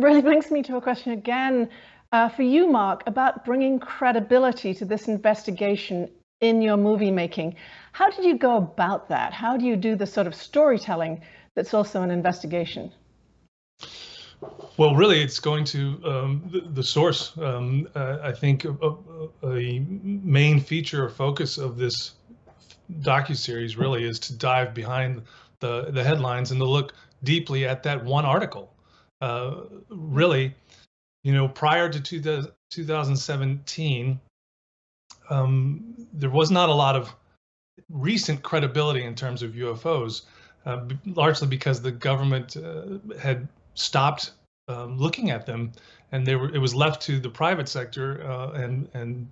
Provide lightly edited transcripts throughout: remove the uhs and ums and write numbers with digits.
really brings me to a question again for you, Mark, about bringing credibility to this investigation in your movie making. How did you go about that? How do you do the sort of storytelling that's also an investigation? Well, really, it's going to the source. I think a main feature or focus of this docuseries really is to dive behind the headlines and to look deeply at that one article. Really, prior to 2017, there was not a lot of recent credibility in terms of UFOs, largely because the government had stopped looking at them, and it was left to the private sector and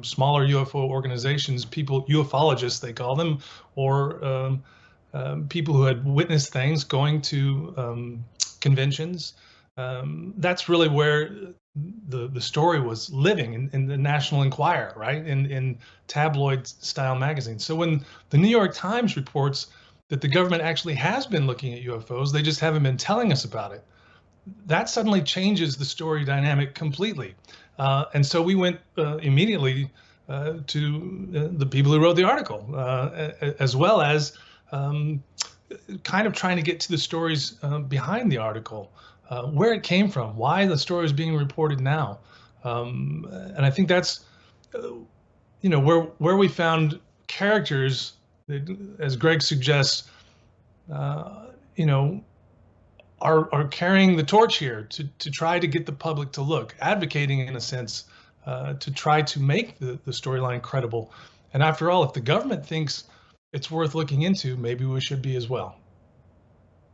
smaller UFO organizations, ufologists they call them, or people who had witnessed things, going to conventions. That's really where the story was living in the National Enquirer, right? In tabloid style magazines. So when the New York Times reports that the government actually has been looking at UFOs, they just haven't been telling us about it, that suddenly changes the story dynamic completely. And so we went immediately to the people who wrote the article, as well as kind of trying to get to the stories behind the article, where it came from, why the story is being reported now. And I think that's, where we found characters that, as Greg suggests, are carrying the torch here to try to get the public to look, advocating in a sense, to try to make the storyline credible. And after all, if the government thinks it's worth looking into, maybe we should be as well.